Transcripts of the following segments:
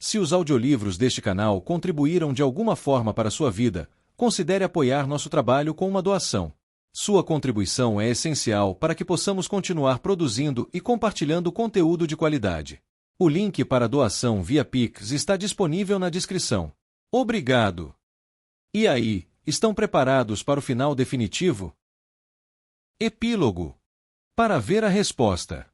Se os audiolivros deste canal contribuíram de alguma forma para a sua vida, considere apoiar nosso trabalho com uma doação. Sua contribuição é essencial para que possamos continuar produzindo e compartilhando conteúdo de qualidade. O link para a doação via Pix está disponível na descrição. Obrigado! E aí, estão preparados para o final definitivo? Epílogo. Para ver a resposta.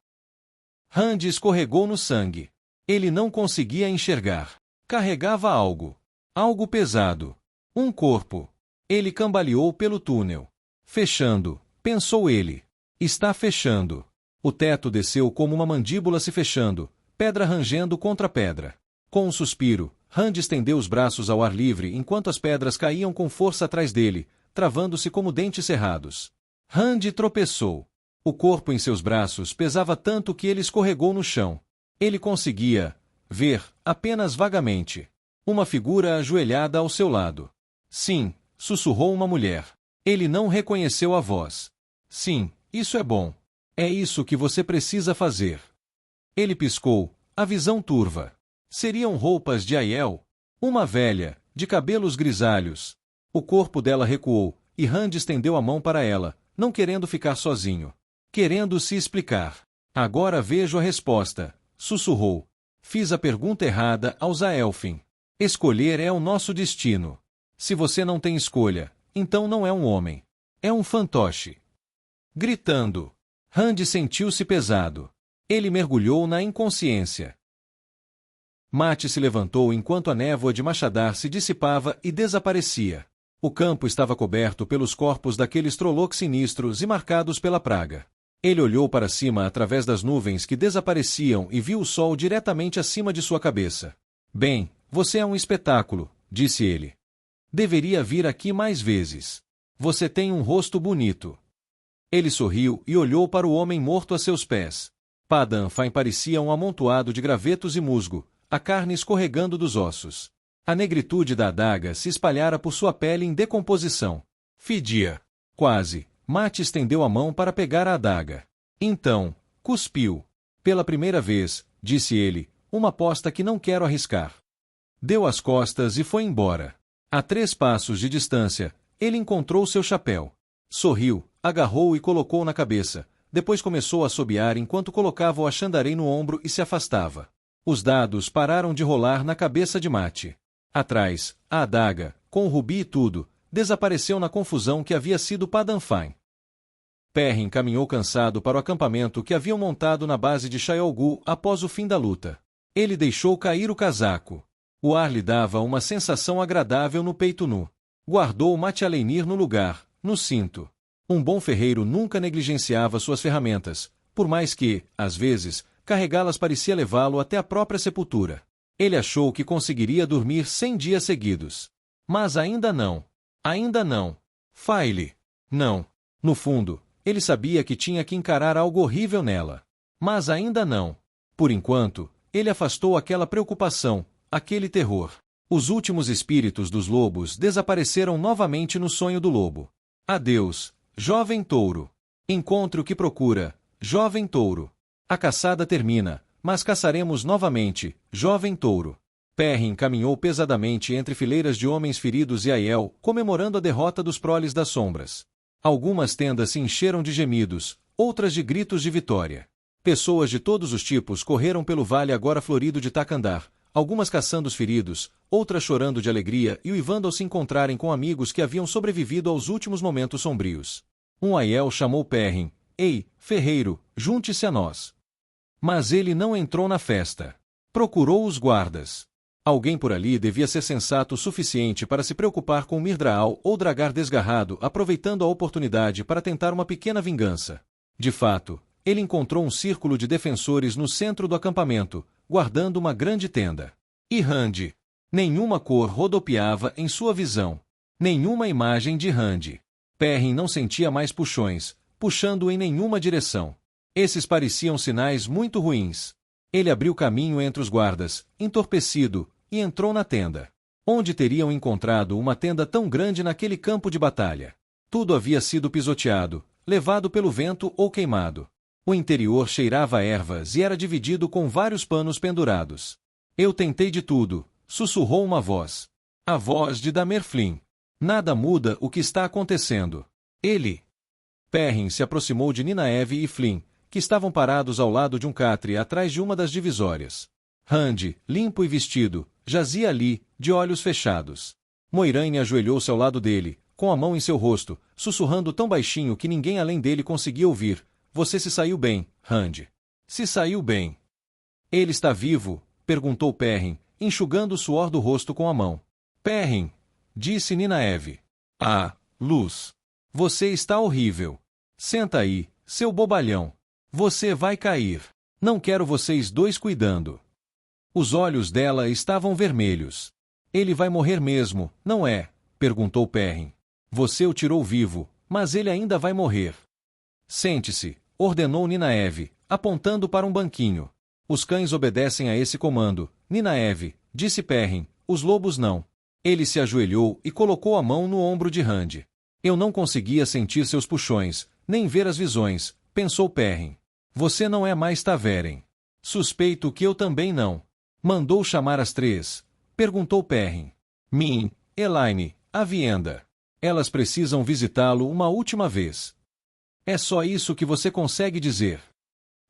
Randy escorregou no sangue. Ele não conseguia enxergar. Carregava algo. Algo pesado. Um corpo. Ele cambaleou pelo túnel. Fechando, pensou ele. Está fechando. O teto desceu como uma mandíbula se fechando, pedra rangendo contra pedra. Com um suspiro, Randy estendeu os braços ao ar livre enquanto as pedras caíam com força atrás dele, travando-se como dentes cerrados. Randy tropeçou. O corpo em seus braços pesava tanto que ele escorregou no chão. Ele conseguia ver, apenas vagamente, uma figura ajoelhada ao seu lado. Sim, sussurrou uma mulher. Ele não reconheceu a voz. Sim, isso é bom. É isso que você precisa fazer. Ele piscou, a visão turva. Seriam roupas de Aiel? Uma velha, de cabelos grisalhos. O corpo dela recuou, e Randy estendeu a mão para ela, não querendo ficar sozinho. Querendo se explicar. Agora vejo a resposta, sussurrou. Fiz a pergunta errada aos Aelfin. Escolher é o nosso destino. Se você não tem escolha, então não é um homem. É um fantoche. Gritando. Randy sentiu-se pesado. Ele mergulhou na inconsciência. Mate se levantou enquanto a névoa de Machadar se dissipava e desaparecia. O campo estava coberto pelos corpos daqueles Trollocs sinistros e marcados pela praga. Ele olhou para cima através das nuvens que desapareciam e viu o sol diretamente acima de sua cabeça. Bem, você é um espetáculo, disse ele. Deveria vir aqui mais vezes. Você tem um rosto bonito. Ele sorriu e olhou para o homem morto a seus pés. Padan Fain parecia um amontoado de gravetos e musgo, a carne escorregando dos ossos. A negritude da adaga se espalhara por sua pele em decomposição. Fedia. Quase. Mate estendeu a mão para pegar a adaga. Então, cuspiu. Pela primeira vez, disse ele, uma aposta que não quero arriscar. Deu as costas e foi embora. A 3 passos de distância, ele encontrou seu chapéu. Sorriu, agarrou e colocou na cabeça. Depois começou a assobiar enquanto colocava o achandarei no ombro e se afastava. Os dados pararam de rolar na cabeça de Mate. Atrás, a adaga, com o rubi e tudo, desapareceu na confusão que havia sido Padan Fain. Perrin caminhou cansado para o acampamento que haviam montado na base de Shayol após o fim da luta. Ele deixou cair o casaco. O ar lhe dava uma sensação agradável no peito nu. Guardou Mate Alenir no lugar, no cinto. Um bom ferreiro nunca negligenciava suas ferramentas, por mais que, às vezes, carregá-las parecia levá-lo até a própria sepultura. Ele achou que conseguiria dormir 100 dias seguidos. Mas ainda não. Ainda não. Faile. Não. No fundo, ele sabia que tinha que encarar algo horrível nela. Mas ainda não. Por enquanto, ele afastou aquela preocupação, aquele terror. Os últimos espíritos dos lobos desapareceram novamente no sonho do lobo. Adeus, jovem touro. Encontre o que procura, jovem touro. A caçada termina, mas caçaremos novamente, jovem touro. Perrin caminhou pesadamente entre fileiras de homens feridos e Aiel, comemorando a derrota dos proles das sombras. Algumas tendas se encheram de gemidos, outras de gritos de vitória. Pessoas de todos os tipos correram pelo vale agora florido de Takandar, algumas caçando os feridos, outras chorando de alegria e uivando ao se encontrarem com amigos que haviam sobrevivido aos últimos momentos sombrios. Um Aiel chamou Perrin. Ei, ferreiro, junte-se a nós. Mas ele não entrou na festa. Procurou os guardas. Alguém por ali devia ser sensato o suficiente para se preocupar com Mirdraal ou Dragar desgarrado, aproveitando a oportunidade para tentar uma pequena vingança. De fato, ele encontrou um círculo de defensores no centro do acampamento, guardando uma grande tenda. E Randy. Nenhuma cor rodopiava em sua visão. Nenhuma imagem de Randy. Perrin não sentia mais puxões, puxando em nenhuma direção. Esses pareciam sinais muito ruins. Ele abriu caminho entre os guardas, entorpecido, e entrou na tenda. Onde teriam encontrado uma tenda tão grande naquele campo de batalha? Tudo havia sido pisoteado, levado pelo vento ou queimado. O interior cheirava a ervas e era dividido com vários panos pendurados. Eu tentei de tudo, sussurrou uma voz. A voz de Damer Flynn. Nada muda o que está acontecendo. Ele. Perrin se aproximou de Ninaeve e Flynn, que estavam parados ao lado de um catre atrás de uma das divisórias. Rand, limpo e vestido, jazia ali, de olhos fechados. Moiraine ajoelhou-se ao lado dele, com a mão em seu rosto, sussurrando tão baixinho que ninguém além dele conseguia ouvir. Você se saiu bem, Rand. Se saiu bem. Ele está vivo? Perguntou Perrin, enxugando o suor do rosto com a mão. Perrin, disse Ninaeve. Ah, Luz. Você está horrível. Senta aí, seu bobalhão. Você vai cair. Não quero vocês dois cuidando. Os olhos dela estavam vermelhos. Ele vai morrer mesmo, não é? Perguntou Perrin. Você o tirou vivo, mas ele ainda vai morrer. Sente-se, ordenou Ninaeve, apontando para um banquinho. Os cães obedecem a esse comando. Ninaeve, disse Perrin, os lobos não. Ele se ajoelhou e colocou a mão no ombro de Rand. Eu não conseguia sentir seus puxões, nem ver as visões, pensou Perrin. Você não é mais Taveren. Suspeito que eu também não. Mandou chamar as três? Perguntou Perrin. Min, Elaine, Avienda. Elas precisam visitá-lo uma última vez. É só isso que você consegue dizer.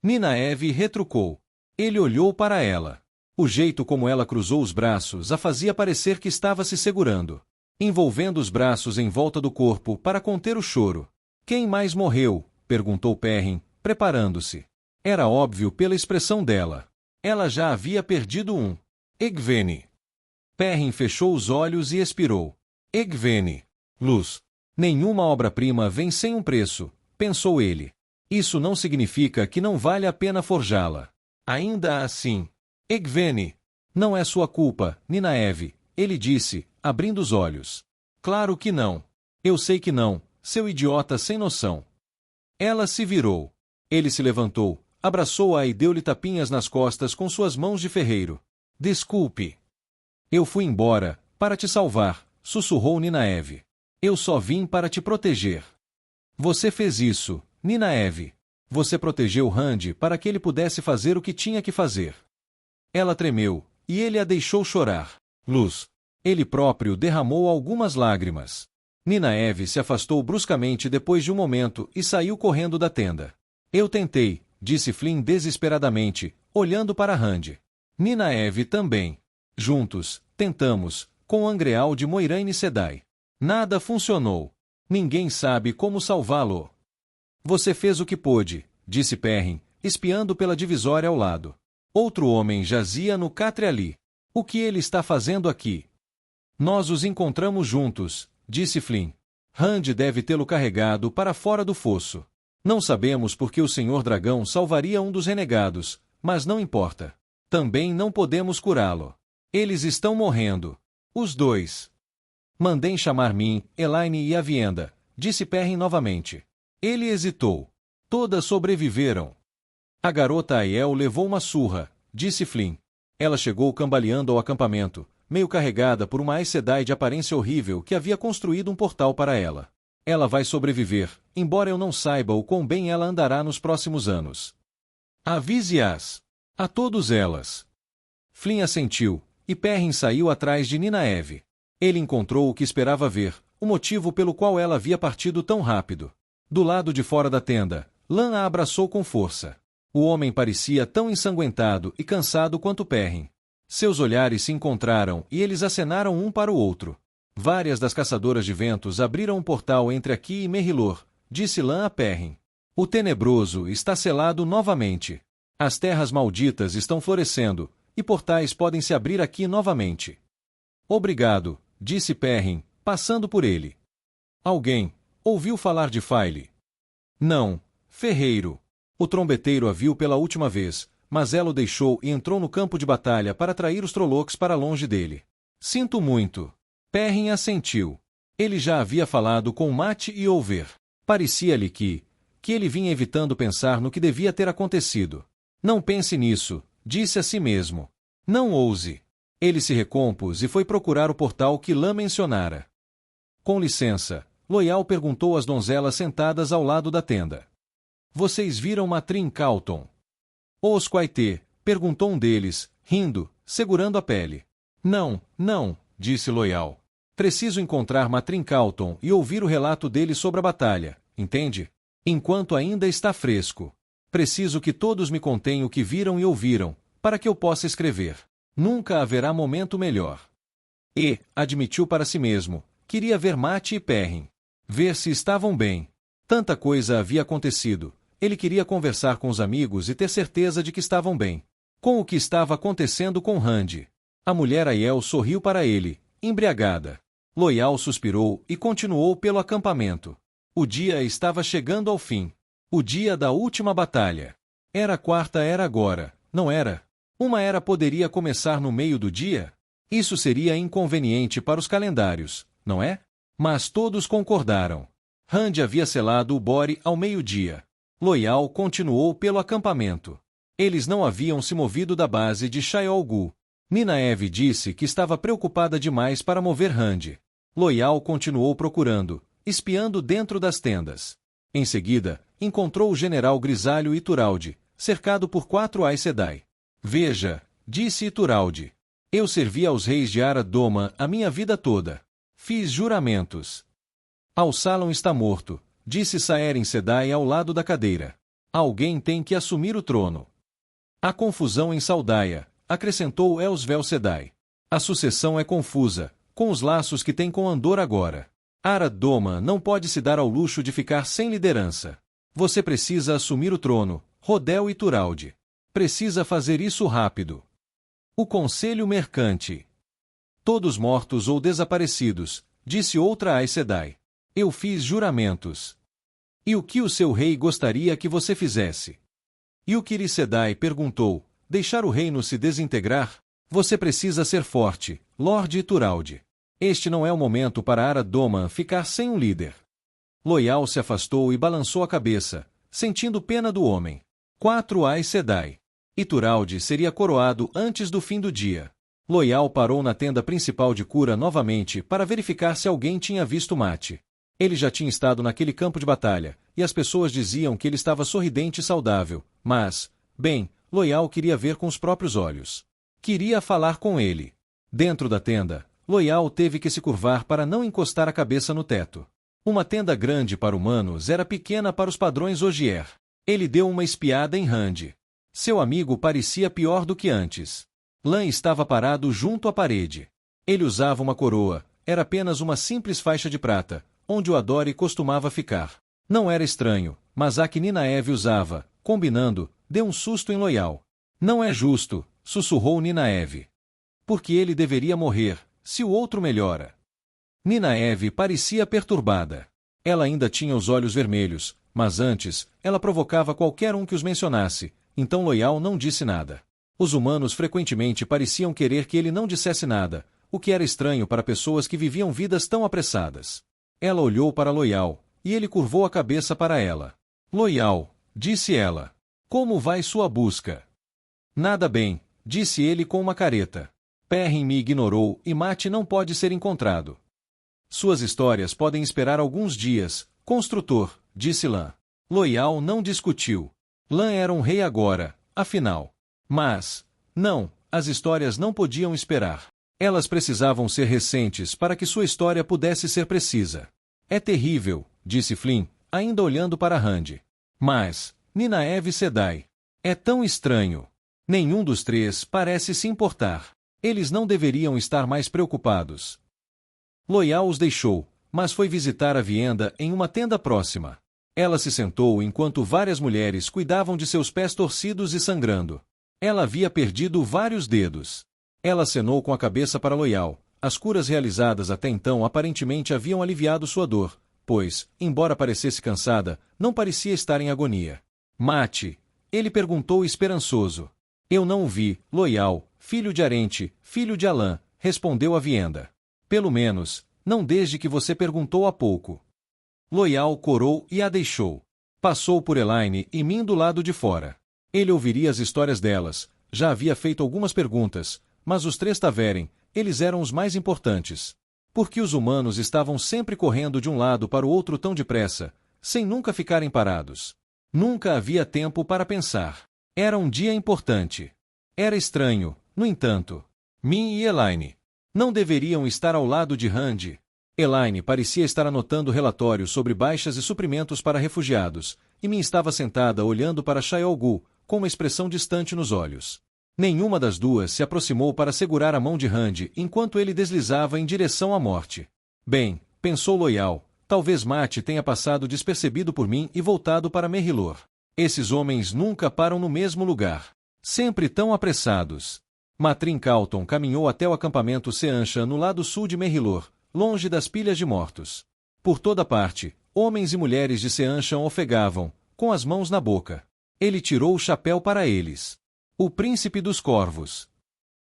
Ninaeve retrucou. Ele olhou para ela. O jeito como ela cruzou os braços a fazia parecer que estava se segurando, envolvendo os braços em volta do corpo para conter o choro. Quem mais morreu? Perguntou Perrin, preparando-se. Era óbvio pela expressão dela. Ela já havia perdido um. Egwene. Perrin fechou os olhos e expirou. Egwene. Luz. Nenhuma obra-prima vem sem um preço, pensou ele. Isso não significa que não vale a pena forjá-la. Ainda assim. Egwene. Não é sua culpa, Ninaeve, ele disse, abrindo os olhos. Claro que não. Eu sei que não, seu idiota sem noção. Ela se virou. Ele se levantou, abraçou-a e deu-lhe tapinhas nas costas com suas mãos de ferreiro. Desculpe. Eu fui embora, para te salvar, sussurrou Ninaeve. Eu só vim para te proteger. Você fez isso, Ninaeve. Você protegeu Rand para que ele pudesse fazer o que tinha que fazer. Ela tremeu, e ele a deixou chorar. Luz. Ele próprio derramou algumas lágrimas. Ninaeve se afastou bruscamente depois de um momento e saiu correndo da tenda. Eu tentei, disse Flynn desesperadamente, olhando para Rand. Ninaeve também. Juntos, tentamos, com o Angreal de Moiraine Sedai. Nada funcionou. Ninguém sabe como salvá-lo. Você fez o que pôde, disse Perrin, espiando pela divisória ao lado. Outro homem jazia no catre ali. O que ele está fazendo aqui? Nós os encontramos juntos, disse Flynn. Rand deve tê-lo carregado para fora do fosso. Não sabemos por que o Senhor Dragão salvaria um dos renegados, mas não importa. Também não podemos curá-lo. Eles estão morrendo. Os dois. Mandem chamar Min, Elaine e Avienda, disse Perrin novamente. Ele hesitou. Todas sobreviveram. A garota Aiel levou uma surra, disse Flynn. Ela chegou cambaleando ao acampamento, meio carregada por uma Aes Sedai de aparência horrível que havia construído um portal para ela. Ela vai sobreviver, embora eu não saiba o quão bem ela andará nos próximos anos. Avise-as. A todos elas. Flynn assentiu, e Perrin saiu atrás de Ninaeve. Ele encontrou o que esperava ver, o motivo pelo qual ela havia partido tão rápido. Do lado de fora da tenda, Lan a abraçou com força. O homem parecia tão ensanguentado e cansado quanto Perrin. Seus olhares se encontraram e eles acenaram um para o outro. Várias das caçadoras de ventos abriram um portal entre aqui e Merrilor, disse Lan a Perrin. O tenebroso está selado novamente. As terras malditas estão florescendo, e portais podem se abrir aqui novamente. Obrigado, disse Perrin, passando por ele. Alguém ouviu falar de Faile? Não, ferreiro. O trombeteiro a viu pela última vez, mas ela o deixou e entrou no campo de batalha para atrair os Trollocs para longe dele. Sinto muito. Perrin assentiu. Ele já havia falado com Mate e Olver. Parecia-lhe que ele vinha evitando pensar no que devia ter acontecido. Não pense nisso, disse a si mesmo. Não ouse. Ele se recompôs e foi procurar o portal que Lan mencionara. Com licença, Loial perguntou às donzelas sentadas ao lado da tenda. Vocês viram Matrin Calton? Os Quaitê, perguntou um deles, rindo, segurando a pele. Não, não, disse Loial. Preciso encontrar Matrin Calton e ouvir o relato dele sobre a batalha, entende? Enquanto ainda está fresco. Preciso que todos me contem o que viram e ouviram, para que eu possa escrever. Nunca haverá momento melhor. E, admitiu para si mesmo, queria ver Mate e Perrin. Ver se estavam bem. Tanta coisa havia acontecido. Ele queria conversar com os amigos e ter certeza de que estavam bem. Com o que estava acontecendo com Randy. A mulher Aiel sorriu para ele, embriagada. Loial suspirou e continuou pelo acampamento. O dia estava chegando ao fim. O dia da última batalha. Era a quarta era agora, não era? Uma era poderia começar no meio do dia? Isso seria inconveniente para os calendários, não é? Mas todos concordaram. Randy havia selado o bore ao meio-dia. Loial continuou pelo acampamento. Eles não haviam se movido da base de Shaiol-Gu. Ninaeve disse que estava preocupada demais para mover Randy. Loial continuou procurando, espiando dentro das tendas. Em seguida, encontrou o general Grisalho Ituralde, cercado por 4 Aes Sedai. Veja, disse Ituralde. Eu servi aos reis de Arad-Doma a minha vida toda. Fiz juramentos. Al-Salon está morto, disse Saerin Sedai ao lado da cadeira. Alguém tem que assumir o trono. Há confusão em Saldaia, acrescentou Elsvel Sedai. A sucessão é confusa, com os laços que tem com Andor agora. Arad-Doma não pode se dar ao luxo de ficar sem liderança. Você precisa assumir o trono, Rodel Ituralde. Precisa fazer isso rápido. O Conselho Mercante. Todos mortos ou desaparecidos, disse outra Aes Sedai. Eu fiz juramentos. E o que o seu rei gostaria que você fizesse? E o Kiri Sedai perguntou, deixar o reino se desintegrar? Você precisa ser forte, Lorde Ituralde. Este não é o momento para Arad-Doma ficar sem um líder. Loial se afastou e balançou a cabeça, sentindo pena do homem. 4 Aes Sedai. Ituralde seria coroado antes do fim do dia. Loial parou na tenda principal de cura novamente para verificar se alguém tinha visto Mate. Ele já tinha estado naquele campo de batalha, e as pessoas diziam que ele estava sorridente e saudável, mas, bem, Loial queria ver com os próprios olhos. Queria falar com ele. Dentro da tenda, Loial teve que se curvar para não encostar a cabeça no teto. Uma tenda grande para humanos era pequena para os padrões Ogier. Ele deu uma espiada em Randy. Seu amigo parecia pior do que antes. Lan estava parado junto à parede. Ele usava uma coroa, era apenas uma simples faixa de prata, onde o Adore costumava ficar. Não era estranho, mas a que Ninaeve usava, combinando, deu um susto em Loial. Não é justo, sussurrou Ninaeve. Porque ele deveria morrer, se o outro melhora. Ninaeve parecia perturbada. Ela ainda tinha os olhos vermelhos, mas antes, ela provocava qualquer um que os mencionasse, então Loial não disse nada. Os humanos frequentemente pareciam querer que ele não dissesse nada, o que era estranho para pessoas que viviam vidas tão apressadas. Ela olhou para Loial, e ele curvou a cabeça para ela. Loial, disse ela. Como vai sua busca? Nada bem, disse ele com uma careta. Perrin me ignorou e Mate não pode ser encontrado. Suas histórias podem esperar alguns dias, construtor, disse Lan. Loial não discutiu. Lan era um rei agora, afinal. Mas, não, as histórias não podiam esperar. Elas precisavam ser recentes para que sua história pudesse ser precisa. É terrível, disse Flynn, ainda olhando para Randy. Mas, Ninaeve Sedai. É tão estranho. Nenhum dos três parece se importar. Eles não deveriam estar mais preocupados. Loial os deixou, mas foi visitar a Vienda em uma tenda próxima. Ela se sentou enquanto várias mulheres cuidavam de seus pés torcidos e sangrando. Ela havia perdido vários dedos. Ela acenou com a cabeça para Loial. As curas realizadas até então aparentemente haviam aliviado sua dor, pois, embora parecesse cansada, não parecia estar em agonia. Mate, ele perguntou esperançoso. Eu não o vi, Loial, filho de Arente, filho de Alan, respondeu a Vienda. Pelo menos, não desde que você perguntou há pouco. Loial corou e a deixou. Passou por Elaine e Min do lado de fora. Ele ouviria as histórias delas, já havia feito algumas perguntas, mas os 3 Taveren, eles eram os mais importantes. Porque os humanos estavam sempre correndo de um lado para o outro tão depressa, sem nunca ficarem parados. Nunca havia tempo para pensar. Era um dia importante. Era estranho, no entanto. Min e Elaine não deveriam estar ao lado de Rand. Elaine parecia estar anotando relatórios sobre baixas e suprimentos para refugiados, e Min estava sentada olhando para Xiaogu, com uma expressão distante nos olhos. Nenhuma das duas se aproximou para segurar a mão de Rand enquanto ele deslizava em direção à morte. Bem, pensou Loial, talvez Mate tenha passado despercebido por mim e voltado para Merrilor. Esses homens nunca param no mesmo lugar. Sempre tão apressados. Matrin Calton caminhou até o acampamento Seanchan no lado sul de Merrilor, longe das pilhas de mortos. Por toda parte, homens e mulheres de Seanchan ofegavam, com as mãos na boca. Ele tirou o chapéu para eles. O príncipe dos corvos.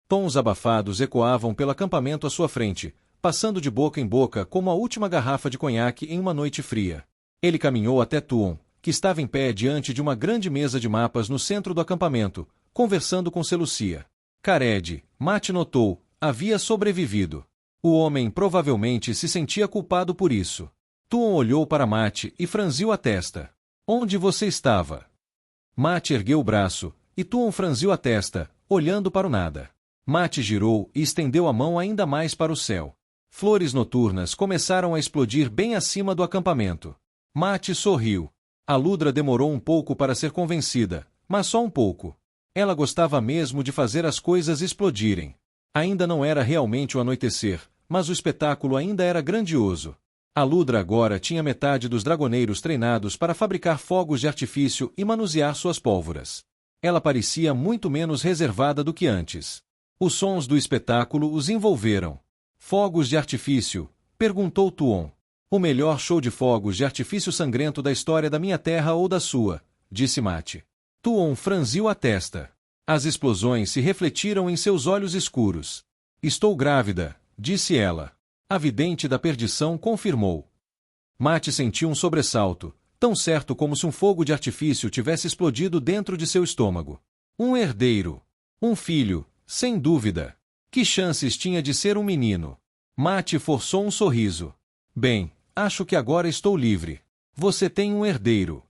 Tons abafados ecoavam pelo acampamento à sua frente, passando de boca em boca como a última garrafa de conhaque em uma noite fria. Ele caminhou até Tuon, que estava em pé diante de uma grande mesa de mapas no centro do acampamento, conversando com Selucia. Cared, Mate notou, havia sobrevivido. O homem provavelmente se sentia culpado por isso. Tuon olhou para Mate e franziu a testa. Onde você estava? Mate ergueu o braço, e Tuon franziu a testa, olhando para o nada. Mate girou e estendeu a mão ainda mais para o céu. Flores noturnas começaram a explodir bem acima do acampamento. Mate sorriu. A Ludra demorou um pouco para ser convencida, mas só um pouco. Ela gostava mesmo de fazer as coisas explodirem. Ainda não era realmente o anoitecer, mas o espetáculo ainda era grandioso. A Ludra agora tinha metade dos dragoneiros treinados para fabricar fogos de artifício e manusear suas pólvoras. Ela parecia muito menos reservada do que antes. Os sons do espetáculo os envolveram. Fogos de artifício? Perguntou Tuon. O melhor show de fogos de artifício sangrento da história da minha terra ou da sua, disse Mate. Tuon franziu a testa. As explosões se refletiram em seus olhos escuros. Estou grávida, disse ela. A vidente da perdição confirmou. Mate sentiu um sobressalto, tão certo como se um fogo de artifício tivesse explodido dentro de seu estômago. Um herdeiro. Um filho, sem dúvida. Que chances tinha de ser um menino? Mate forçou um sorriso. Bem, acho que agora estou livre. Você tem um herdeiro.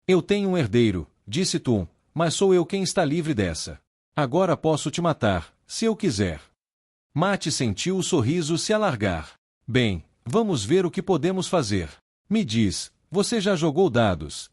Eu tenho um herdeiro, disse Tuon, mas sou eu quem está livre dessa. Agora posso te matar, se eu quiser. Mate sentiu o sorriso se alargar. Bem, vamos ver o que podemos fazer. Me diz, você já jogou dados?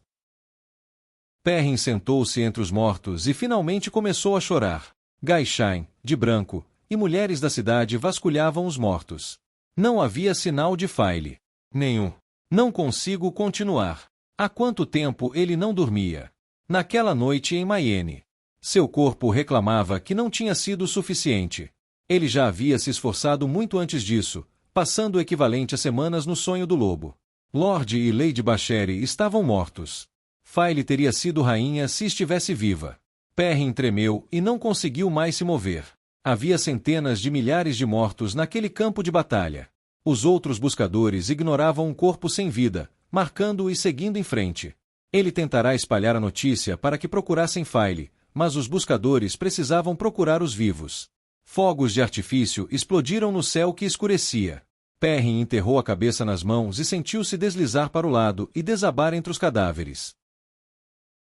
Perrin sentou-se entre os mortos e finalmente começou a chorar. Gaishain, de branco, e mulheres da cidade vasculhavam os mortos. Não havia sinal de Faile. Nenhum. Não consigo continuar. Há quanto tempo ele não dormia? Naquela noite em Mayene. Seu corpo reclamava que não tinha sido suficiente. Ele já havia se esforçado muito antes disso, passando o equivalente a semanas no sonho do lobo. Lord e Lady Basheri estavam mortos. Faile teria sido rainha se estivesse viva. Perrin tremeu e não conseguiu mais se mover. Havia centenas de milhares de mortos naquele campo de batalha. Os outros buscadores ignoravam um corpo sem vida, marcando-o e seguindo em frente. Ele tentará espalhar a notícia para que procurassem Faile, mas os buscadores precisavam procurar os vivos. Fogos de artifício explodiram no céu que escurecia. Perrin enterrou a cabeça nas mãos e sentiu-se deslizar para o lado e desabar entre os cadáveres.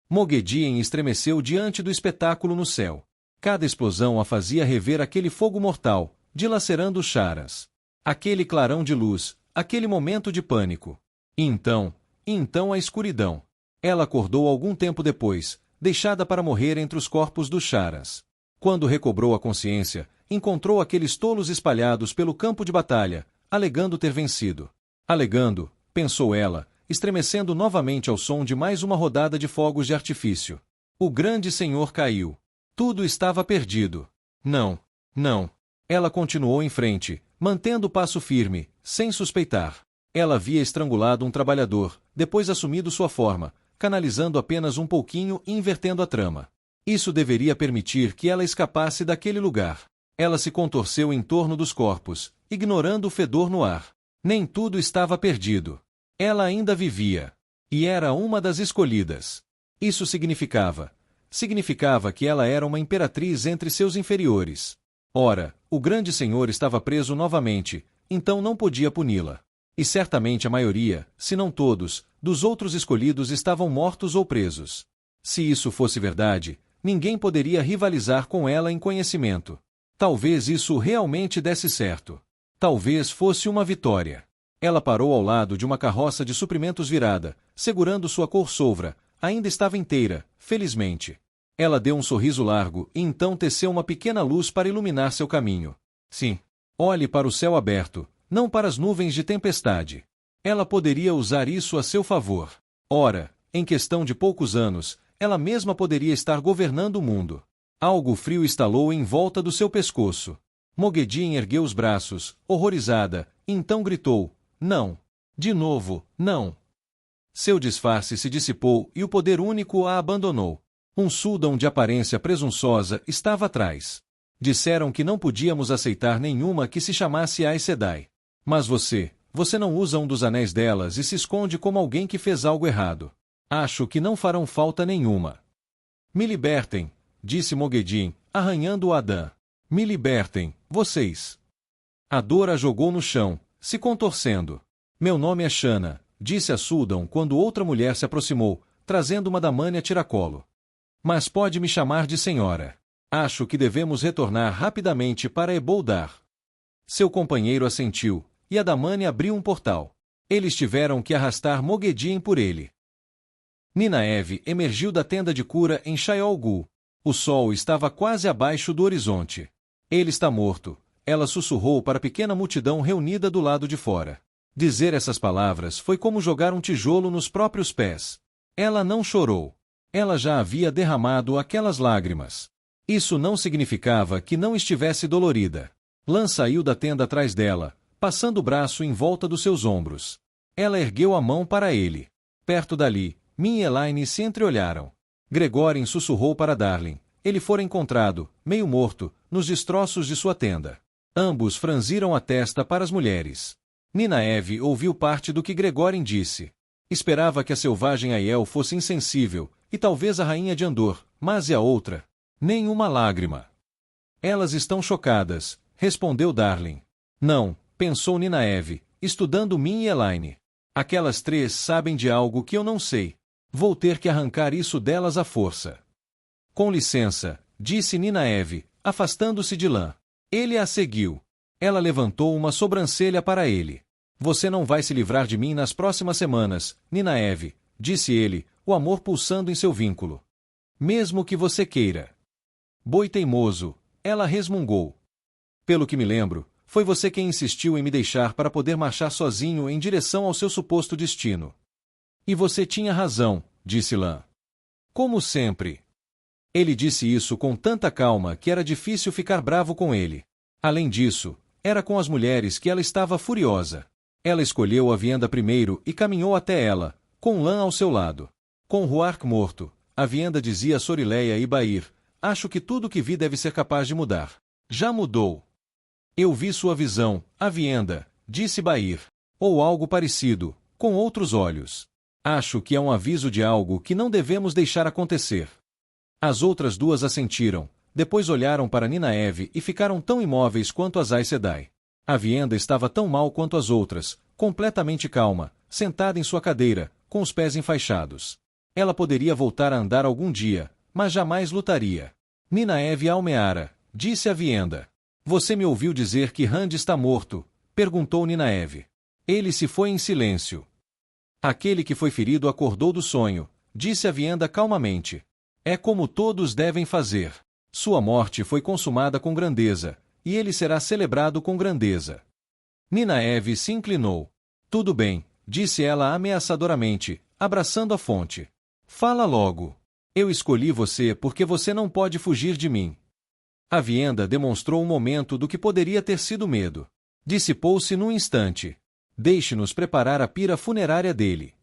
Moghedien estremeceu diante do espetáculo no céu. Cada explosão a fazia rever aquele fogo mortal, dilacerando os charas. Aquele clarão de luz, aquele momento de pânico. E então a escuridão. Ela acordou algum tempo depois, deixada para morrer entre os corpos dos charas. Quando recobrou a consciência, encontrou aqueles tolos espalhados pelo campo de batalha, alegando ter vencido. Alegando, pensou ela, estremecendo novamente ao som de mais uma rodada de fogos de artifício. O grande senhor caiu. Tudo estava perdido. Não. Ela continuou em frente, mantendo o passo firme, sem suspeitar. Ela havia estrangulado um trabalhador, depois assumido sua forma, canalizando apenas um pouquinho e invertendo a trama. Isso deveria permitir que ela escapasse daquele lugar. Ela se contorceu em torno dos corpos, ignorando o fedor no ar. Nem tudo estava perdido. Ela ainda vivia. E era uma das escolhidas. Isso significava que ela era uma imperatriz entre seus inferiores. Ora, o grande senhor estava preso novamente, então não podia puni-la. E certamente a maioria, se não todos, dos outros escolhidos estavam mortos ou presos. Se isso fosse verdade, Ninguém poderia rivalizar com ela em conhecimento. Talvez isso realmente desse certo. Talvez fosse uma vitória. Ela parou ao lado de uma carroça de suprimentos virada, segurando sua corçovra. Ainda estava inteira, felizmente. Ela deu um sorriso largo e então teceu uma pequena luz para iluminar seu caminho. Sim. Olhe para o céu aberto, não para as nuvens de tempestade. Ela poderia usar isso a seu favor. Ora, em questão de poucos anos, ela mesma poderia estar governando o mundo. Algo frio estalou em volta do seu pescoço. Moghedien ergueu os braços, horrorizada, e então gritou: não! De novo, não! Seu disfarce se dissipou e o poder único a abandonou. Um sultão de aparência presunçosa estava atrás. Disseram que não podíamos aceitar nenhuma que se chamasse Aes Sedai. Mas você não usa um dos anéis delas e se esconde como alguém que fez algo errado. Acho que não farão falta nenhuma. Me libertem, disse Moghedien, arranhando o Adã. Me libertem, vocês. A dor a jogou no chão, se contorcendo. Meu nome é Shana, disse a sultão quando outra mulher se aproximou, trazendo uma damânia tiracolo. Mas pode me chamar de senhora. Acho que devemos retornar rapidamente para Eboldar. Seu companheiro assentiu, e a damânia abriu um portal. Eles tiveram que arrastar Moghedien por ele. Ninaeve emergiu da tenda de cura em Shayol Ghul. O sol estava quase abaixo do horizonte. Ele está morto, ela sussurrou para a pequena multidão reunida do lado de fora. Dizer essas palavras foi como jogar um tijolo nos próprios pés. Ela não chorou. Ela já havia derramado aquelas lágrimas. Isso não significava que não estivesse dolorida. Lan saiu da tenda atrás dela, passando o braço em volta dos seus ombros. Ela ergueu a mão para ele. Perto dali, Min e Elaine se entreolharam. Gregórin sussurrou para Darlin. Ele fora encontrado, meio morto, nos destroços de sua tenda. Ambos franziram a testa para as mulheres. Ninaeve ouviu parte do que Gregórin disse. Esperava que a selvagem Aiel fosse insensível, e talvez a rainha de Andor, mas e a outra? Nenhuma lágrima. Elas estão chocadas, respondeu Darlin. Não, pensou Ninaeve, estudando Min e Elaine. Aquelas três sabem de algo que eu não sei. Vou ter que arrancar isso delas à força. Com licença, disse Ninaeve, afastando-se de Lan. Ele a seguiu. Ela levantou uma sobrancelha para ele. Você não vai se livrar de mim nas próximas semanas, Ninaeve, disse ele, o amor pulsando em seu vínculo. Mesmo que você queira. Boi teimoso, ela resmungou. Pelo que me lembro, foi você quem insistiu em me deixar para poder marchar sozinho em direção ao seu suposto destino. E você tinha razão, disse Lan. Como sempre. Ele disse isso com tanta calma que era difícil ficar bravo com ele. Além disso, era com as mulheres que ela estava furiosa. Ela escolheu a Vienda primeiro e caminhou até ela, com Lan ao seu lado. Com Ruark morto, a Vienda dizia a Sorileia e Bair, acho que tudo que vi deve ser capaz de mudar. Já mudou. Eu vi sua visão, a Vienda, disse Bair. Ou algo parecido, com outros olhos. Acho que é um aviso de algo que não devemos deixar acontecer. As outras duas assentiram, depois olharam para Ninaeve e ficaram tão imóveis quanto as Aes Sedai. A Vienda estava tão mal quanto as outras, completamente calma, sentada em sua cadeira, com os pés enfaixados. Ela poderia voltar a andar algum dia, mas jamais lutaria. Ninaeve almeara, disse a Vienda. Você me ouviu dizer que Rand está morto? Perguntou Ninaeve. Ele se foi em silêncio. Aquele que foi ferido acordou do sonho, disse a Vienda calmamente. É como todos devem fazer. Sua morte foi consumada com grandeza, e ele será celebrado com grandeza. Ninaeve se inclinou. Tudo bem, disse ela ameaçadoramente, abraçando a fonte. Fala logo. Eu escolhi você porque você não pode fugir de mim. A Vienda demonstrou um momento do que poderia ter sido medo. Dissipou-se num instante. Deixe-nos preparar a pira funerária dele.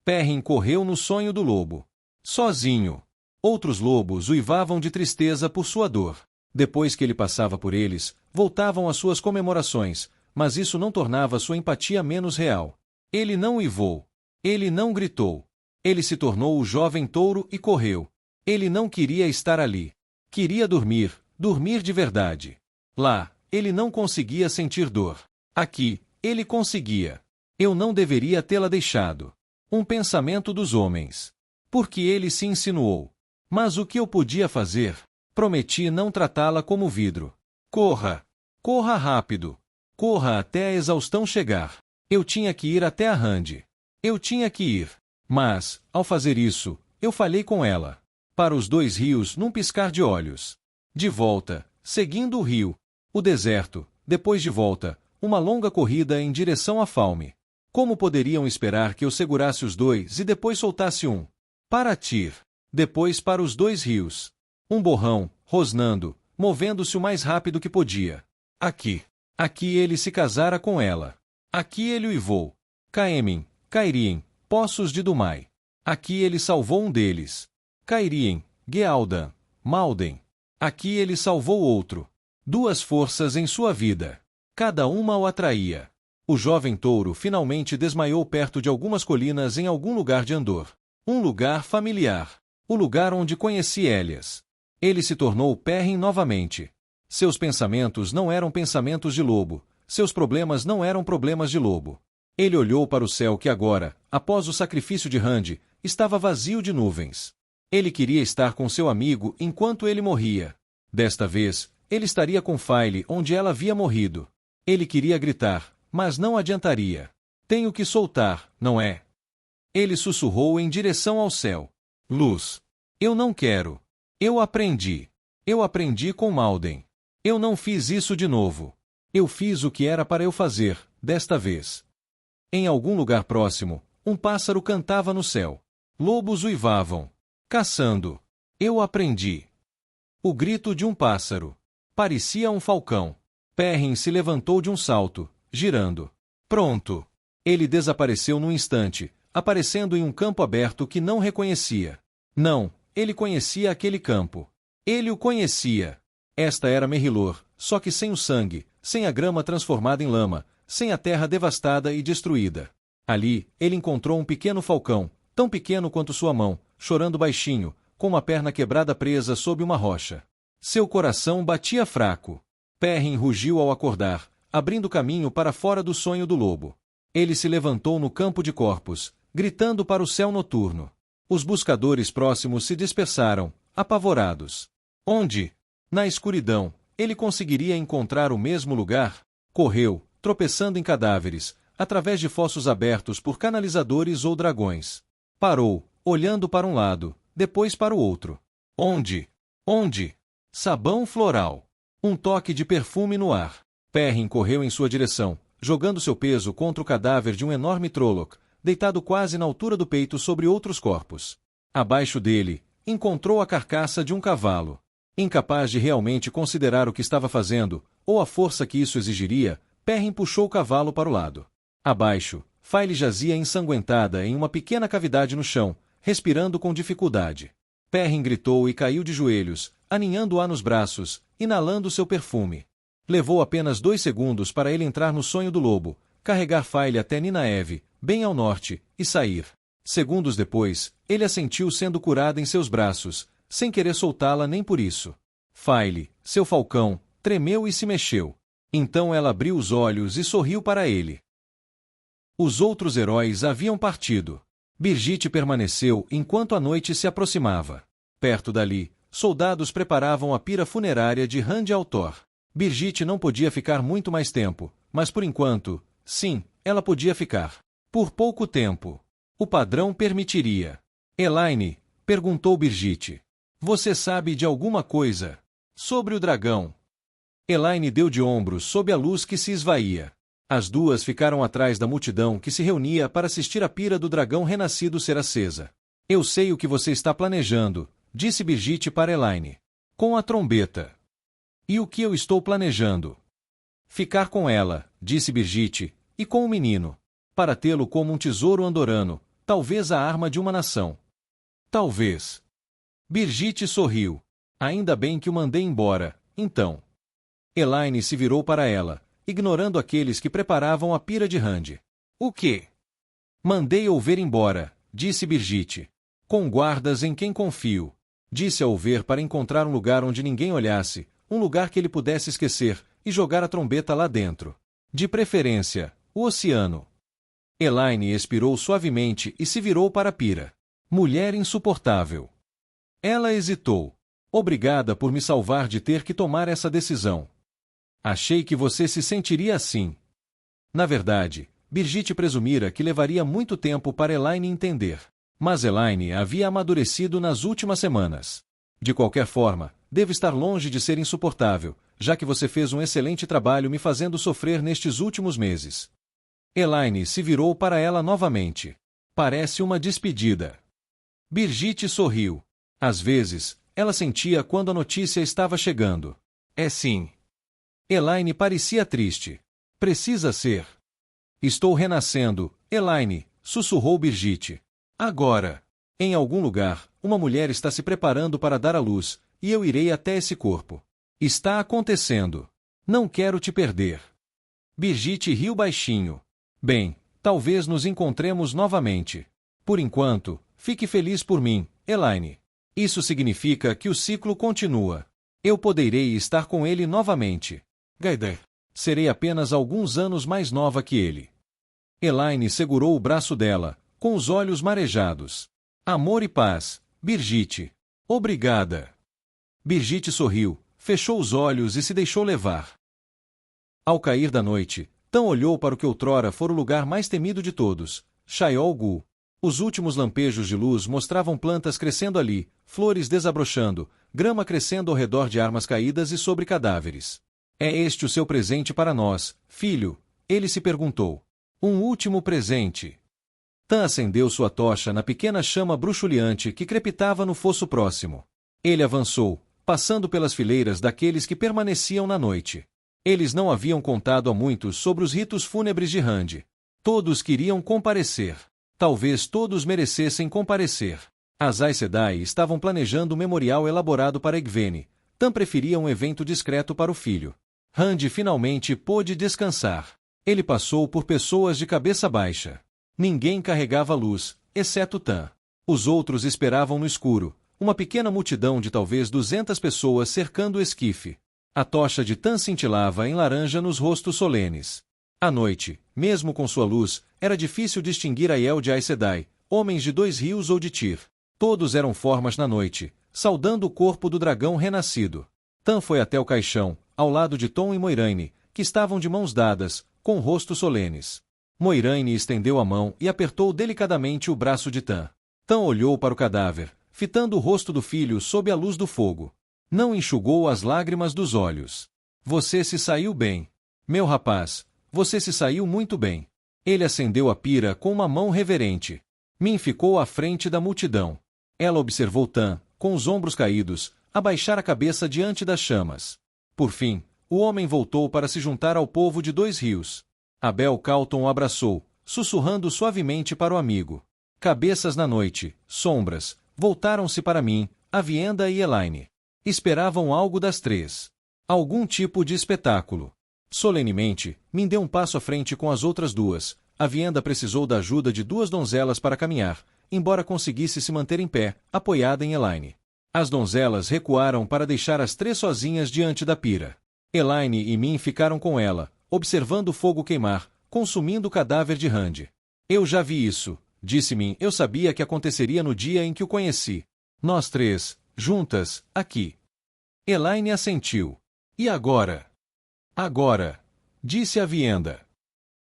Perrin correu no sonho do lobo. Sozinho. Outros lobos uivavam de tristeza por sua dor. Depois que ele passava por eles, voltavam às suas comemorações, mas isso não tornava sua empatia menos real. Ele não uivou. Ele não gritou. Ele se tornou o jovem touro e correu. Ele não queria estar ali. Queria dormir, dormir de verdade. Lá, ele não conseguia sentir dor. Aqui, ele conseguia. Eu não deveria tê-la deixado. Um pensamento dos homens. Porque ele se insinuou. Mas o que eu podia fazer? Prometi não tratá-la como vidro. Corra! Corra rápido! Corra até a exaustão chegar. Eu tinha que ir até a Rand. Eu tinha que ir. Mas, ao fazer isso, eu falhei com ela. Para os 2 rios num piscar de olhos. De volta, seguindo o rio. O deserto, depois de volta, uma longa corrida em direção à Falme. Como poderiam esperar que eu segurasse os 2 e depois soltasse um? Para Tyr. Depois para os 2 rios. Um borrão, rosnando, movendo-se o mais rápido que podia. Aqui. Aqui ele se casara com ela. Aqui ele uivou. Caemen, Cairien, poços de Dumai. Aqui ele salvou um deles. Cairien, Gealdan, Malden. Aqui ele salvou outro. 2 forças em sua vida. Cada uma o atraía. O jovem touro finalmente desmaiou perto de algumas colinas em algum lugar de Andor. Um lugar familiar. O lugar onde conheci Elias. Ele se tornou Perrin novamente. Seus pensamentos não eram pensamentos de lobo. Seus problemas não eram problemas de lobo. Ele olhou para o céu que agora, após o sacrifício de Rand, estava vazio de nuvens. Ele queria estar com seu amigo enquanto ele morria. Desta vez, ele estaria com Faile onde ela havia morrido. Ele queria gritar, mas não adiantaria. Tenho que soltar, não é? Ele sussurrou em direção ao céu. Luz. Eu não quero. Eu aprendi. Eu aprendi com Malden. Eu não fiz isso de novo. Eu fiz o que era para eu fazer, desta vez. Em algum lugar próximo, um pássaro cantava no céu. Lobos uivavam. Caçando. Eu aprendi. O grito de um pássaro. Parecia um falcão. Perrin se levantou de um salto, girando. Pronto. Ele desapareceu num instante, aparecendo em um campo aberto que não reconhecia. Não, ele conhecia aquele campo. Ele o conhecia. Esta era Merrilor, só que sem o sangue, sem a grama transformada em lama, sem a terra devastada e destruída. Ali, ele encontrou um pequeno falcão, tão pequeno quanto sua mão, chorando baixinho, com uma perna quebrada presa sob uma rocha. Seu coração batia fraco. Perrin rugiu ao acordar, abrindo caminho para fora do sonho do lobo. Ele se levantou no campo de corpos, gritando para o céu noturno. Os buscadores próximos se dispersaram, apavorados. Onde? Na escuridão, ele conseguiria encontrar o mesmo lugar? Correu, tropeçando em cadáveres, através de fossos abertos por canalizadores ou dragões. Parou, olhando para um lado, depois para o outro. Onde? Onde? Sabão floral. Um toque de perfume no ar. Perrin correu em sua direção, jogando seu peso contra o cadáver de um enorme Trolloc, deitado quase na altura do peito sobre outros corpos. Abaixo dele, encontrou a carcaça de um cavalo. Incapaz de realmente considerar o que estava fazendo, ou a força que isso exigiria, Perrin puxou o cavalo para o lado. Abaixo, Faile jazia ensanguentada em uma pequena cavidade no chão, respirando com dificuldade. Perrin gritou e caiu de joelhos, aninhando-a nos braços, inalando seu perfume. Levou apenas 2 segundos para ele entrar no sonho do lobo, carregar Faile até Ninaeve, bem ao norte, e sair. Segundos depois, ele a sentiu sendo curada em seus braços, sem querer soltá-la nem por isso. Faile, seu falcão, tremeu e se mexeu. Então ela abriu os olhos e sorriu para ele. Os outros heróis haviam partido. Birgitte permaneceu enquanto a noite se aproximava. Perto dali, soldados preparavam a pira funerária de Rand al'Thor. Birgitte não podia ficar muito mais tempo, mas por enquanto, sim, ela podia ficar. Por pouco tempo. O padrão permitiria. Elaine, perguntou Birgitte. Você sabe de alguma coisa sobre o dragão? Elaine deu de ombros sob a luz que se esvaía. As duas ficaram atrás da multidão que se reunia para assistir a pira do dragão renascido ser acesa. Eu sei o que você está planejando, disse Birgitte para Elaine. Com a trombeta. E o que eu estou planejando? Ficar com ela, disse Birgitte, e com o menino. Para tê-lo como um tesouro andorano, talvez a arma de uma nação. Talvez. Birgitte sorriu. Ainda bem que o mandei embora, então. Elaine se virou para ela, ignorando aqueles que preparavam a pira de Rand. O quê? Mandei-o ver embora, disse Birgitte. Com guardas em quem confio. Disse-a ver para encontrar um lugar onde ninguém olhasse, um lugar que ele pudesse esquecer, e jogar a trombeta lá dentro. De preferência, o oceano. Elaine expirou suavemente e se virou para a pira. Mulher insuportável. Ela hesitou. Obrigada por me salvar de ter que tomar essa decisão. Achei que você se sentiria assim. Na verdade, Brigitte presumira que levaria muito tempo para Elaine entender. Mas Elaine havia amadurecido nas últimas semanas. De qualquer forma, devo estar longe de ser insuportável, já que você fez um excelente trabalho me fazendo sofrer nestes últimos meses. Elaine se virou para ela novamente. Parece uma despedida. Brigitte sorriu. Às vezes, ela sentia quando a notícia estava chegando. É sim. Elaine parecia triste. Precisa ser. Estou renascendo, Elaine, sussurrou Brigitte. Agora. Em algum lugar, uma mulher está se preparando para dar à luz, e eu irei até esse corpo. Está acontecendo. Não quero te perder. Brigitte riu baixinho. Bem, talvez nos encontremos novamente. Por enquanto, fique feliz por mim, Elaine. Isso significa que o ciclo continua. Eu poderei estar com ele novamente. Gaider. Serei apenas alguns anos mais nova que ele. Elaine segurou o braço dela, com os olhos marejados. Amor e paz, Brigitte. Obrigada. Brigitte sorriu, fechou os olhos e se deixou levar. Ao cair da noite, Tan olhou para o que outrora fora o lugar mais temido de todos, Shayol Gu. Os últimos lampejos de luz mostravam plantas crescendo ali, flores desabrochando, grama crescendo ao redor de armas caídas e sobre cadáveres. É este o seu presente para nós, filho? Ele se perguntou. Um último presente. Tan acendeu sua tocha na pequena chama bruxuleante que crepitava no fosso próximo. Ele avançou, passando pelas fileiras daqueles que permaneciam na noite. Eles não haviam contado a muitos sobre os ritos fúnebres de Rand. Todos queriam comparecer. Talvez todos merecessem comparecer. As Aes Sedai estavam planejando um memorial elaborado para Egwene. Tan preferia um evento discreto para o filho. Rand finalmente pôde descansar. Ele passou por pessoas de cabeça baixa. Ninguém carregava luz, exceto Tan. Os outros esperavam no escuro, uma pequena multidão de talvez 200 pessoas cercando o esquife. A tocha de Tan cintilava em laranja nos rostos solenes. À noite, mesmo com sua luz, era difícil distinguir Aiel de Aes Sedai, homens de 2 rios ou de Tyr. Todos eram formas na noite, saudando o corpo do dragão renascido. Tan foi até o caixão, ao lado de Tom e Moiraine, que estavam de mãos dadas, com rostos solenes. Moiraine estendeu a mão e apertou delicadamente o braço de Tan. Tan olhou para o cadáver, fitando o rosto do filho sob a luz do fogo. Não enxugou as lágrimas dos olhos. Você se saiu bem. Meu rapaz, você se saiu muito bem. Ele acendeu a pira com uma mão reverente. Min ficou à frente da multidão. Ela observou Tan, com os ombros caídos, abaixar a cabeça diante das chamas. Por fim, o homem voltou para se juntar ao povo de 2 rios. Abel Calton o abraçou, sussurrando suavemente para o amigo. Cabeças na noite, sombras, voltaram-se para mim, Aviendha e Elaine. Esperavam algo das 3. Algum tipo de espetáculo. Solenemente, Min deu um passo à frente com as outras 2. Aviendha precisou da ajuda de 2 donzelas para caminhar, embora conseguisse se manter em pé, apoiada em Elaine. As donzelas recuaram para deixar as 3 sozinhas diante da pira. Elaine e Min ficaram com ela, observando o fogo queimar, consumindo o cadáver de Rand. Eu já vi isso, disse Min. Eu sabia que aconteceria no dia em que o conheci. Nós 3, juntas, aqui. Elaine assentiu. E agora? Agora, disse Aviendha.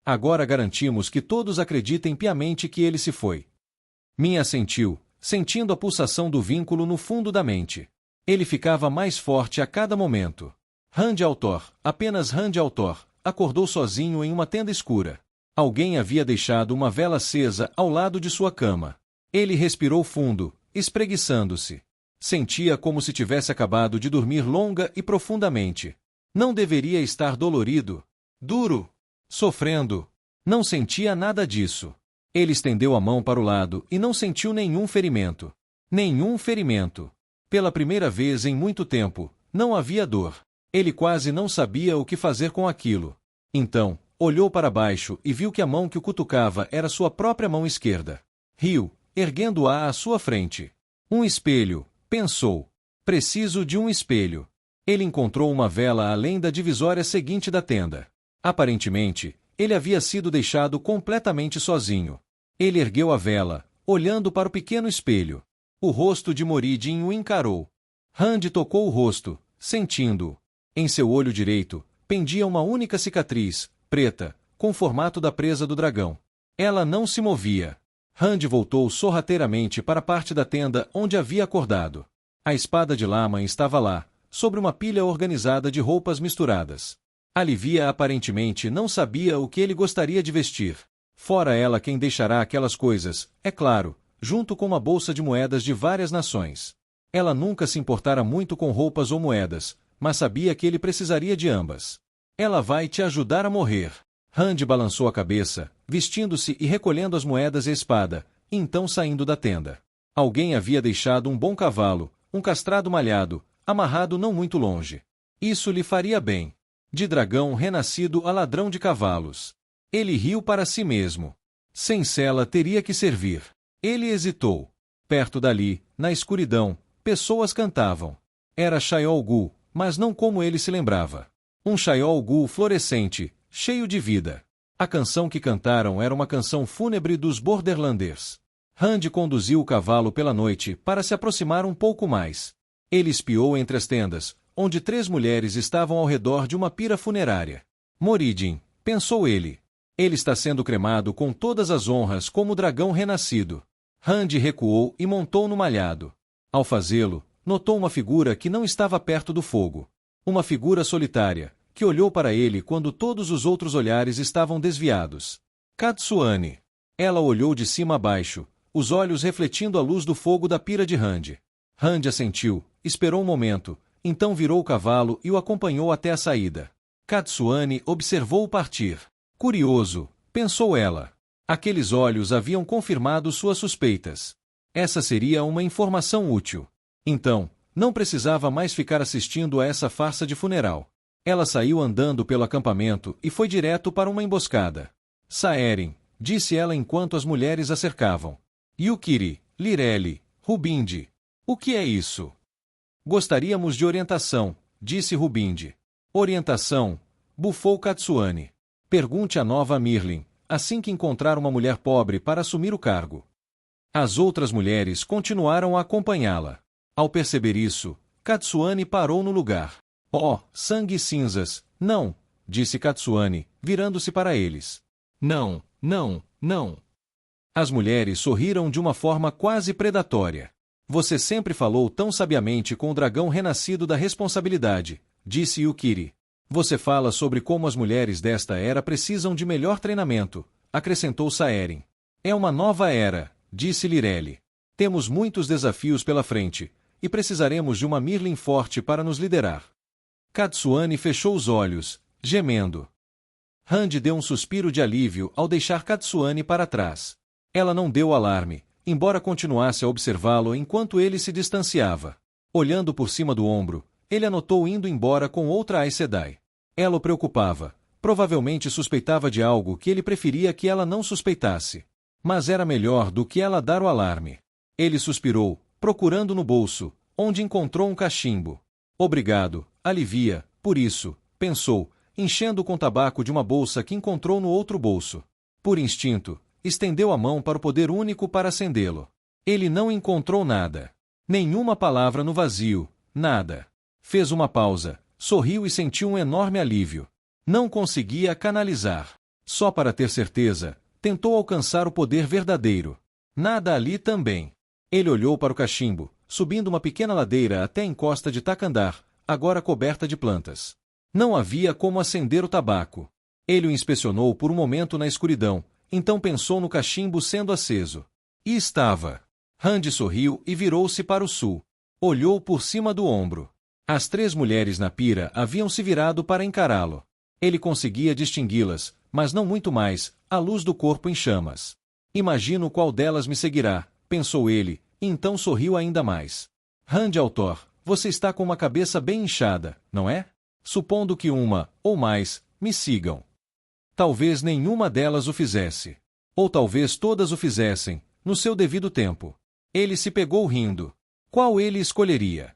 Agora garantimos que todos acreditem piamente que ele se foi. Min assentiu, sentindo a pulsação do vínculo no fundo da mente. Ele ficava mais forte a cada momento. Rand al'Thor, apenas Rand al'Thor, acordou sozinho em uma tenda escura. Alguém havia deixado uma vela acesa ao lado de sua cama. Ele respirou fundo, espreguiçando-se. Sentia como se tivesse acabado de dormir longa e profundamente. Não deveria estar dolorido, duro, sofrendo. Não sentia nada disso. Ele estendeu a mão para o lado e não sentiu nenhum ferimento. Nenhum ferimento. Pela primeira vez em muito tempo, não havia dor. Ele quase não sabia o que fazer com aquilo. Então, olhou para baixo e viu que a mão que o cutucava era sua própria mão esquerda. Riu, erguendo-a à sua frente. Um espelho, pensou. Preciso de um espelho. Ele encontrou uma vela além da divisória seguinte da tenda. Aparentemente, ele havia sido deixado completamente sozinho. Ele ergueu a vela, olhando para o pequeno espelho. O rosto de Moridin o encarou. Rand tocou o rosto, sentindo-o. Em seu olho direito, pendia uma única cicatriz, preta, com o formato da presa do dragão. Ela não se movia. Rand voltou sorrateiramente para a parte da tenda onde havia acordado. A espada de lama estava lá, sobre uma pilha organizada de roupas misturadas. A Livia aparentemente não sabia o que ele gostaria de vestir. Fora ela quem deixará aquelas coisas, é claro, junto com uma bolsa de moedas de várias nações. Ela nunca se importara muito com roupas ou moedas, mas sabia que ele precisaria de ambas. Ela vai te ajudar a morrer. Rand balançou a cabeça, vestindo-se e recolhendo as moedas e a espada, então saindo da tenda. Alguém havia deixado um bom cavalo, um castrado malhado, amarrado não muito longe. Isso lhe faria bem. De dragão renascido a ladrão de cavalos. Ele riu para si mesmo. Sem sela teria que servir. Ele hesitou. Perto dali, na escuridão, pessoas cantavam. Era Shaiol Ghul, mas não como ele se lembrava. Um Shaiol Ghul florescente, cheio de vida. A canção que cantaram era uma canção fúnebre dos Borderlanders. Rand conduziu o cavalo pela noite para se aproximar um pouco mais. Ele espiou entre as tendas, onde 3 mulheres estavam ao redor de uma pira funerária. Moridin, pensou ele. Ele está sendo cremado com todas as honras como dragão renascido. Rand recuou e montou no malhado. Ao fazê-lo, notou uma figura que não estava perto do fogo. Uma figura solitária, que olhou para ele quando todos os outros olhares estavam desviados. Katsuane. Ela olhou de cima a baixo, os olhos refletindo a luz do fogo da pira de Rand. Rand assentiu, esperou um momento, então virou o cavalo e o acompanhou até a saída. Katsuane observou-o partir. Curioso, pensou ela. Aqueles olhos haviam confirmado suas suspeitas. Essa seria uma informação útil. Então, não precisava mais ficar assistindo a essa farsa de funeral. Ela saiu andando pelo acampamento e foi direto para uma emboscada. Saeren, disse ela enquanto as mulheres a cercavam. Yukiri, Lireli, Rubinde. O que é isso? Gostaríamos de orientação, disse Rubinde. Orientação, bufou Katsuane. Pergunte à nova Mirlin, assim que encontrar uma mulher pobre para assumir o cargo. As outras mulheres continuaram a acompanhá-la. Ao perceber isso, Katsuane parou no lugar. Oh, sangue e cinzas, não, disse Katsuane, virando-se para eles. Não, não, não. As mulheres sorriram de uma forma quase predatória. Você sempre falou tão sabiamente com o dragão renascido da responsabilidade, disse Yukiri. Você fala sobre como as mulheres desta era precisam de melhor treinamento, acrescentou Saeren. É uma nova era, disse Lireli. Temos muitos desafios pela frente, e precisaremos de uma Mirlin forte para nos liderar. Katsuane fechou os olhos, gemendo. Rand deu um suspiro de alívio ao deixar Katsuane para trás. Ela não deu alarme, embora continuasse a observá-lo enquanto ele se distanciava. Olhando por cima do ombro, ele a notou indo embora com outra Aes Sedai. Ela o preocupava. Provavelmente suspeitava de algo que ele preferia que ela não suspeitasse. Mas era melhor do que ela dar o alarme. Ele suspirou, procurando no bolso, onde encontrou um cachimbo. Obrigado, Alivia, por isso, pensou, enchendo com tabaco de uma bolsa que encontrou no outro bolso. Por instinto, estendeu a mão para o poder único para acendê-lo. Ele não encontrou nada. Nenhuma palavra no vazio, nada. Fez uma pausa, sorriu e sentiu um enorme alívio. Não conseguia canalizar. Só para ter certeza, tentou alcançar o poder verdadeiro. Nada ali também. Ele olhou para o cachimbo, subindo uma pequena ladeira até a encosta de Takandar, agora coberta de plantas. Não havia como acender o tabaco. Ele o inspecionou por um momento na escuridão, então pensou no cachimbo sendo aceso. E estava. Rand sorriu e virou-se para o sul. Olhou por cima do ombro. As 3 mulheres na pira haviam se virado para encará-lo. Ele conseguia distingui-las, mas não muito mais, à luz do corpo em chamas. Imagino qual delas me seguirá, pensou ele, e então sorriu ainda mais. Rand Altor, você está com uma cabeça bem inchada, não é? Supondo que uma, ou mais, me sigam. Talvez nenhuma delas o fizesse. Ou talvez todas o fizessem, no seu devido tempo. Ele se pegou rindo. Qual ele escolheria?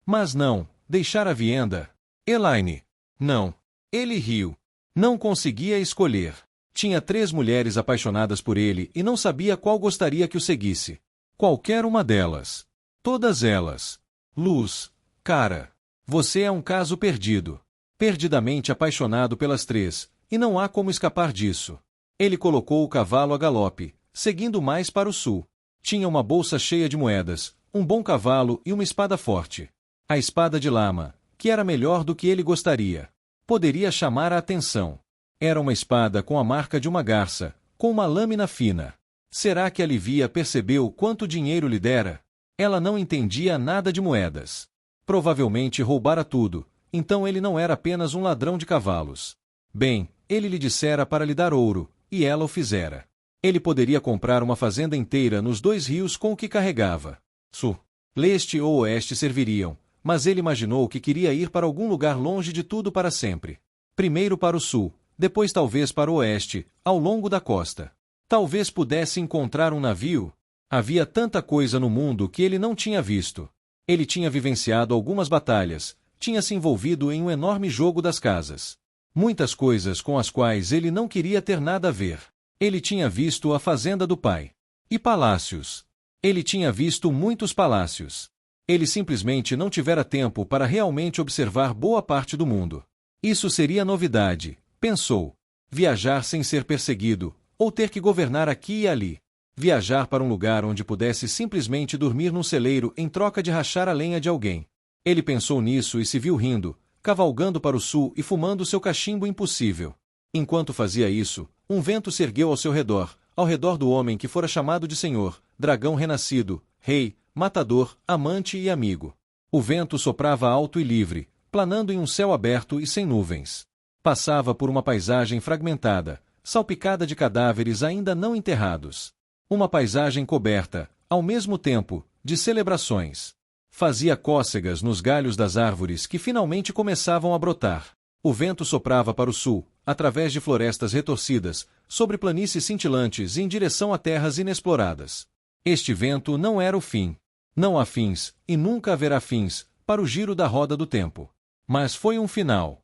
Mas não, deixar a Vienda. Elaine. Não. Ele riu. Não conseguia escolher. Tinha 3 mulheres apaixonadas por ele e não sabia qual gostaria que o seguisse. Qualquer uma delas. Todas elas. Luz. Cara. Você é um caso perdido. Perdidamente apaixonado pelas três, e não há como escapar disso. Ele colocou o cavalo a galope, seguindo mais para o sul. Tinha uma bolsa cheia de moedas, um bom cavalo e uma espada forte. A espada de lama, que era melhor do que ele gostaria. Poderia chamar a atenção. Era uma espada com a marca de uma garça, com uma lâmina fina. Será que a Livia percebeu quanto dinheiro lhe dera? Ela não entendia nada de moedas. Provavelmente roubara tudo, então ele não era apenas um ladrão de cavalos. Bem, ele lhe dissera para lhe dar ouro, e ela o fizera. Ele poderia comprar uma fazenda inteira nos 2 rios com o que carregava. Sul, leste ou oeste serviriam, mas ele imaginou que queria ir para algum lugar longe de tudo para sempre. Primeiro para o sul, depois talvez para o oeste, ao longo da costa. Talvez pudesse encontrar um navio. Havia tanta coisa no mundo que ele não tinha visto. Ele tinha vivenciado algumas batalhas, tinha se envolvido em um enorme jogo das casas. Muitas coisas com as quais ele não queria ter nada a ver. Ele tinha visto a fazenda do pai. E palácios. Ele tinha visto muitos palácios. Ele simplesmente não tivera tempo para realmente observar boa parte do mundo. Isso seria novidade, pensou. Viajar sem ser perseguido, ou ter que governar aqui e ali. Viajar para um lugar onde pudesse simplesmente dormir num celeiro em troca de rachar a lenha de alguém. Ele pensou nisso e se viu rindo, cavalgando para o sul e fumando seu cachimbo impossível. Enquanto fazia isso, um vento se ergueu ao seu redor, ao redor do homem que fora chamado de Senhor, dragão renascido, rei, matador, amante e amigo. O vento soprava alto e livre, planando em um céu aberto e sem nuvens. Passava por uma paisagem fragmentada, salpicada de cadáveres ainda não enterrados. Uma paisagem coberta, ao mesmo tempo, de celebrações. Fazia cócegas nos galhos das árvores que finalmente começavam a brotar. O vento soprava para o sul, através de florestas retorcidas, sobre planícies cintilantes e em direção a terras inexploradas. Este vento não era o fim. Não há fins, e nunca haverá fins, para o giro da roda do tempo. Mas foi um final.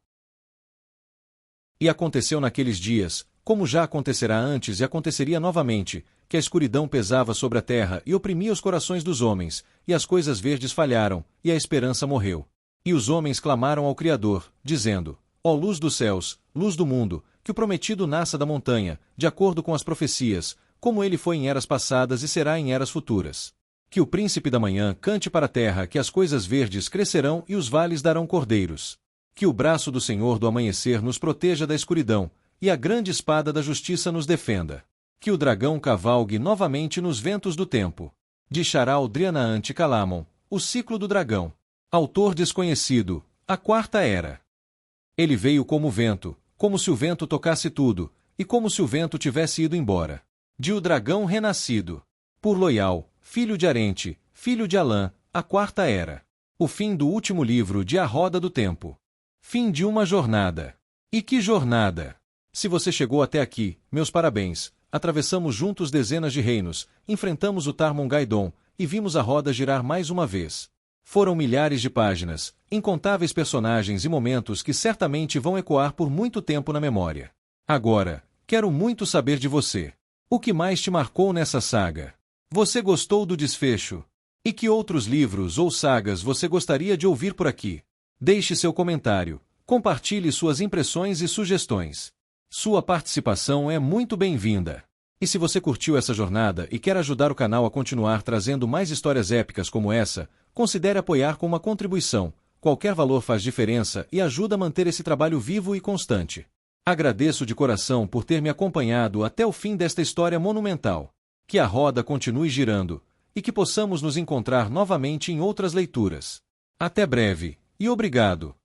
E aconteceu naqueles dias, como já acontecerá antes e aconteceria novamente, que a escuridão pesava sobre a terra e oprimia os corações dos homens, e as coisas verdes falharam, e a esperança morreu. E os homens clamaram ao Criador, dizendo: Ó luz dos céus, luz do mundo, que o prometido nasça da montanha, de acordo com as profecias, como ele foi em eras passadas e será em eras futuras. Que o príncipe da manhã cante para a terra que as coisas verdes crescerão e os vales darão cordeiros. Que o braço do Senhor do amanhecer nos proteja da escuridão, e a grande espada da justiça nos defenda. Que o dragão cavalgue novamente nos ventos do tempo. De Charal Drianaante Calamon, O Ciclo do Dragão. Autor desconhecido, A Quarta Era. Ele veio como vento, como se o vento tocasse tudo, e como se o vento tivesse ido embora. De O Dragão Renascido. Por Loial, filho de Arente, filho de Alã, A Quarta Era. O fim do último livro de A Roda do Tempo. Fim de uma jornada. E que jornada! Se você chegou até aqui, meus parabéns. Atravessamos juntos dezenas de reinos, enfrentamos o Tarmon-Gaidon, e vimos a roda girar mais uma vez. Foram milhares de páginas, incontáveis personagens e momentos que certamente vão ecoar por muito tempo na memória. Agora, quero muito saber de você. O que mais te marcou nessa saga? Você gostou do desfecho? E que outros livros ou sagas você gostaria de ouvir por aqui? Deixe seu comentário, compartilhe suas impressões e sugestões. Sua participação é muito bem-vinda. E se você curtiu essa jornada e quer ajudar o canal a continuar trazendo mais histórias épicas como essa, considere apoiar com uma contribuição. Qualquer valor faz diferença e ajuda a manter esse trabalho vivo e constante. Agradeço de coração por ter me acompanhado até o fim desta história monumental. Que a roda continue girando, e que possamos nos encontrar novamente em outras leituras. Até breve, e obrigado!